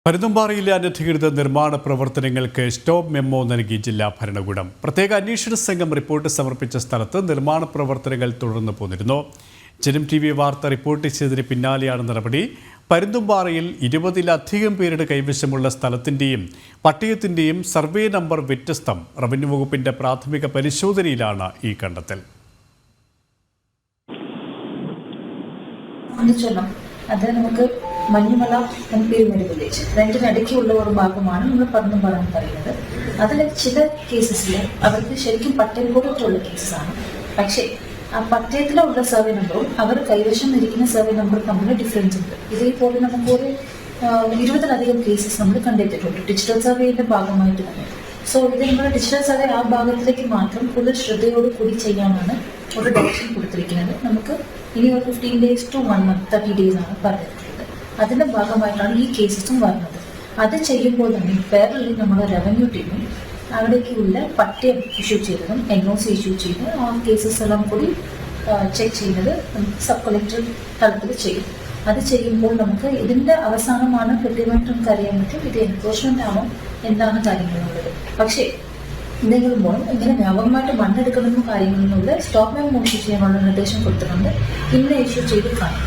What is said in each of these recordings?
പരുന്തുംപാറയിലെ അനധികൃത നിർമ്മാണ പ്രവർത്തനങ്ങൾക്ക് സ്റ്റോപ്പ് മെമ്മോ നൽകി ജില്ലാ ഭരണകൂടം. പ്രത്യേക അന്വേഷണ സംഘം റിപ്പോർട്ട് സമർപ്പിച്ച സ്ഥലത്ത് നിർമ്മാണ പ്രവർത്തനങ്ങൾ തുടർന്നു പോന്നിരുന്നു. ജനം TV വാർത്ത റിപ്പോർട്ട് ചെയ്തതിന് പിന്നാലെയാണ് നടപടി. പരുന്തുംപാറയിൽ 20-ലധികം പേരുടെ കൈവശമുള്ള സ്ഥലത്തിന്റെയും പട്ടയത്തിന്റെയും സർവേ നമ്പർ വ്യത്യസ്തം. റവന്യൂ വകുപ്പിന്റെ പ്രാഥമിക പരിശോധനയിലാണ് ഈ കണ്ടെത്തൽ. അത് നമുക്ക് മഞ്ഞുമല എംപീരിമേഡ് വില്ലേജ് രണ്ടിനടുക്കുള്ള ഒരു ഭാഗമാണ് നമ്മൾ പരുന്തുംപാറ എന്ന് പറയുന്നത്. അതിൽ ചില കേസസിൽ അവർക്ക് ശരിക്കും പട്ടയം കൊടുത്തുള്ള കേസസാണ്. പക്ഷേ ആ പട്ടയത്തിലുള്ള സർവേ നമ്പറും അവർ കൈവശം ഇരിക്കുന്ന സർവേ നമ്പറും തമ്മിൽ ഡിഫറൻസ് ഉണ്ട്. ഇതേപോലെ നമുക്കൊരു 20-ലധികം കേസസ് നമ്മൾ കണ്ടെത്തിയിട്ടുണ്ട് ഡിജിറ്റൽ സർവേയുടെ ഭാഗമായിട്ട് തന്നെ. സോ ഇത് നമ്മുടെ ഡിജിറ്റൽ സർവേ ആ ഭാഗത്തിലേക്ക് മാത്രം കൂടുതൽ ശ്രദ്ധയോട് കൂടി ചെയ്യാനാണ് ഒരു ഡയറക്ഷൻ കൊടുത്തിരിക്കുന്നത്. നമുക്ക് ഇനി ഒരു 15 days to 1 month 30 days ആണ് പറഞ്ഞിട്ടുള്ളത്. അതിന്റെ ഭാഗമായിട്ടാണ് ഈ കേസസും വരുന്നത്. അത് ചെയ്യുമ്പോൾ തന്നെ പേരലി നമ്മുടെ റവന്യൂ ടീമും അവിടേക്കുള്ള പട്ടയം ഇഷ്യൂ ചെയ്തതും NOC ഇഷ്യൂ ചെയ്ത് ആ കേസസ് എല്ലാം കൂടി ചെക്ക് ചെയ്യുന്നത് സബ് കളക്ടർ തലത്തിൽ ചെയ്യും. അത് ചെയ്യുമ്പോൾ നമുക്ക് ഇതിന്റെ അവസാനമാണ് കൃത്യമായിട്ട് നമുക്ക് അറിയാൻ പറ്റും ഇത് എൻഫോഴ്സ്മെന്റ് ആണോ എന്താണ് കാര്യങ്ങളുള്ളത്. പക്ഷേ എന്തെങ്കിലും പോലും ഇങ്ങനെ വ്യാപകമായിട്ട് മണ്ണെടുക്കണമെന്ന കാര്യങ്ങളിലുള്ള സ്റ്റോപ്പ് മെമ്മോ ഇഷ്യൂ ചെയ്യാനുള്ള നിർദ്ദേശം കൊടുത്തിട്ടുണ്ട്. ഇന്ന് ഇഷ്യൂ ചെയ്ത് കാണും.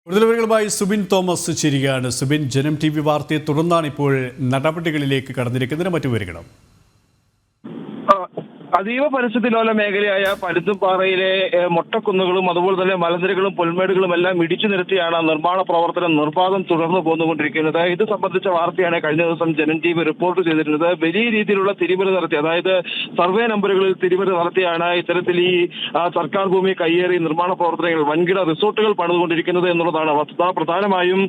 കൂടുതൽ വിവരങ്ങളുമായി സുബിൻ തോമസ് ചേരുകയാണ്. സുബിൻ, ജനം TV വാർത്തയെ തുടർന്നാണ് ഇപ്പോൾ നടപടികളിലേക്ക് കടന്നിരിക്കുന്നതിന് മറ്റു വിവരങ്ങളും. അതീവ പരിസ്ഥിതിലോല മേഖലയായ പരുന്തുംപാറയിലെ മൊട്ടക്കുന്നുകളും അതുപോലെ തന്നെ മലനിരകളും പുൽമേടുകളും എല്ലാം ഇടിച്ചു നിരത്തിയാണ് നിർമ്മാണ പ്രവർത്തനം നിർബാധം തുടർന്നു പോന്നുകൊണ്ടിരിക്കുന്നത്. ഇത് സംബന്ധിച്ച വാർത്തയാണ് കഴിഞ്ഞ ദിവസം ജനം TV റിപ്പോർട്ട് ചെയ്തിരുന്നത്. വലിയ രീതിയിലുള്ള തിരിമറി നടത്തി, അതായത് സർവേ നമ്പറുകളിൽ തിരിമറി നടത്തിയാണ് ഇത്തരത്തിൽ ഈ സർക്കാർ ഭൂമി കയ്യേറി നിർമ്മാണ പ്രവർത്തനങ്ങൾ വൻകിട റിസോർട്ടുകൾ പണിതുകൊണ്ടിരിക്കുന്നത് എന്നുള്ളതാണ് വസ്തുത. പ്രധാനമായും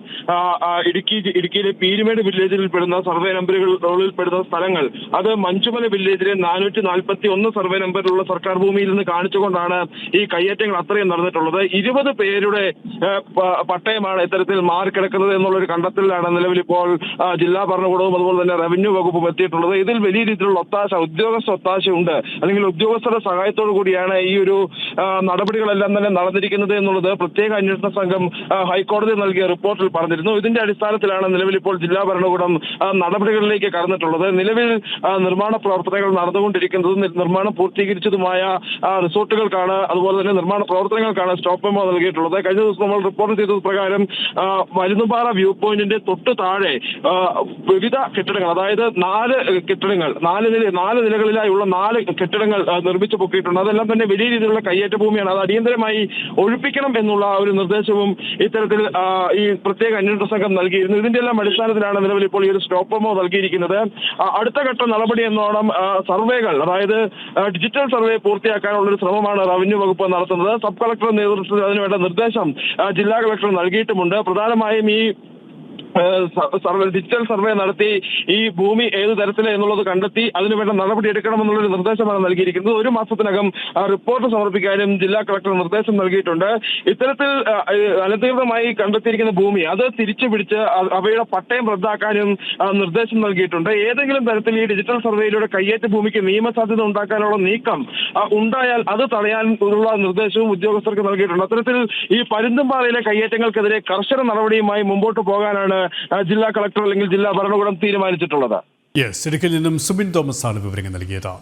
ഇടുക്കിയിലെ പീരുമേട് വില്ലേജിൽ പെടുന്ന സർവേ നമ്പറുകളിൽ പെടുന്ന സ്ഥലങ്ങൾ അത് മഞ്ചുമല വില്ലേജിലെ 441 സർവേ നമ്പറിലുള്ള സർക്കാർ ഭൂമിയിൽ നിന്ന് കാണിച്ചുകൊണ്ടാണ് ഈ കയ്യേറ്റങ്ങൾ അത്രയും നടന്നിട്ടുള്ളത്. 20 പേരുടെ പട്ടയമാണ് ഇത്തരത്തിൽ മാറിക്കിടക്കുന്നത് എന്നുള്ളൊരു കണ്ടെത്തലിലാണ് നിലവിൽ ഇപ്പോൾ ജില്ലാ ഭരണകൂടവും അതുപോലെ തന്നെ റവന്യൂ വകുപ്പും എത്തിയിട്ടുള്ളത്. ഇതിൽ വലിയ രീതിയിലുള്ള ഉദ്യോഗസ്ഥ ഒത്താശയുണ്ട്, അല്ലെങ്കിൽ ഉദ്യോഗസ്ഥരുടെ സഹായത്തോടു കൂടിയാണ് ഈ ഒരു നടപടികളെല്ലാം തന്നെ നടന്നിരിക്കുന്നത് എന്നുള്ളത് പ്രത്യേക അന്വേഷണ സംഘം ഹൈക്കോടതി നൽകിയ റിപ്പോർട്ടിൽ പറഞ്ഞിരുന്നു. ഇതിന്റെ അടിസ്ഥാനത്തിലാണ് നിലവിൽ ഇപ്പോൾ ജില്ലാ ഭരണകൂടം നടപടികളിലേക്ക് കടന്നിട്ടുള്ളത്. നിലവിൽ നിർമ്മാണ പ്രവർത്തനങ്ങൾ നടന്നുകൊണ്ടിരിക്കുന്നതും നിർമ്മാണം പൂർത്തീകരിച്ചതുമായ റിസോർട്ടുകൾക്കാണ് അതുപോലെ തന്നെ നിർമ്മാണ പ്രവർത്തനങ്ങൾക്കാണ് സ്റ്റോപ്പ് മെമ്മോ നൽകിയിട്ടുള്ളത്. കഴിഞ്ഞ ദിവസം നമ്മൾ റിപ്പോർട്ട് ചെയ്തത് പ്രകാരം പരുന്തുംപാറ വ്യൂ പോയിന്റിന്റെ തൊട്ട് താഴെ വിവിധ കെട്ടിടങ്ങൾ, അതായത് 4 കെട്ടിടങ്ങൾ 4 നിലകളിലായുള്ള 4 കെട്ടിടങ്ങൾ നിർമ്മിച്ചു പൊക്കിയിട്ടുണ്ട്. അതെല്ലാം തന്നെ വലിയ രീതിയിലുള്ള കയ്യേറ്റ ഭൂമിയാണ്. അത് അടിയന്തരമായി ഒഴിപ്പിക്കണം എന്നുള്ള ഒരു നിർദ്ദേശവും ഇത്തരത്തിൽ ഈ പ്രത്യേക അന്വേഷണ സംഘം നൽകിയിരുന്നു. ഇതിന്റെ എല്ലാം അടിസ്ഥാനത്തിലാണ് നിലവിൽ ഇപ്പോൾ ഈ ഒരു സ്റ്റോപ്പ് മെമ്മോ നൽകിയിരിക്കുന്നത്. അടുത്ത ഘട്ട നടപടി എന്നോണം സർവേകൾ, അതായത് ഡിജിറ്റൽ സർവേ പൂർത്തിയാക്കാനുള്ള ഒരു ശ്രമമാണ് റവന്യൂ വകുപ്പ് നടത്തുന്നത്. സബ് കളക്ടറുടെ നേതൃത്വത്തിൽ അതിനുവേണ്ട നിർദ്ദേശം ജില്ലാ കളക്ടർ നൽകിയിട്ടുമുണ്ട്. പ്രധാനമായും ഈ ഡിജിറ്റൽ സർവേ നടത്തി ഈ ഭൂമി ഏത് തരത്തില് എന്നുള്ളത് കണ്ടെത്തി അതിനുവേണ്ട നടപടി എടുക്കണമെന്നുള്ളൊരു നിർദ്ദേശമാണ് നൽകിയിരിക്കുന്നത്. 1 മാസത്തിനകം റിപ്പോർട്ട് സമർപ്പിക്കാനും ജില്ലാ കളക്ടർ നിർദ്ദേശം നൽകിയിട്ടുണ്ട്. ഇത്തരത്തിൽ അനധികൃതമായി കണ്ടെത്തിയിരിക്കുന്ന ഭൂമി അത് തിരിച്ചു പിടിച്ച് അവയുടെ പട്ടയം റദ്ദാക്കാനും നിർദ്ദേശം നൽകിയിട്ടുണ്ട്. ഏതെങ്കിലും തരത്തിൽ ഈ ഡിജിറ്റൽ സർവേയിലൂടെ കയ്യേറ്റ ഭൂമിക്ക് നിയമസാധ്യത ഉണ്ടാക്കാനുള്ള നീക്കം ഉണ്ടായാൽ അത് തടയാനുള്ള നിർദ്ദേശവും ഉദ്യോഗസ്ഥർക്ക് നൽകിയിട്ടുണ്ട്. അത്തരത്തിൽ ഈ പരുന്തുംപാറയിലെ കയ്യേറ്റങ്ങൾക്കെതിരെ കർശന നടപടിയുമായി മുമ്പോട്ട് പോകാനാണ് ജില്ലാ കളക്ടർ അല്ലെങ്കിൽ ജില്ലാ ഭരണകൂടം തീരുമാനിച്ചിട്ടുള്ളത്. ഇടുക്കിയിൽ നിന്നും സുബിൻ തോമസ് ആണ് വിവരങ്ങൾ നൽകിയത്.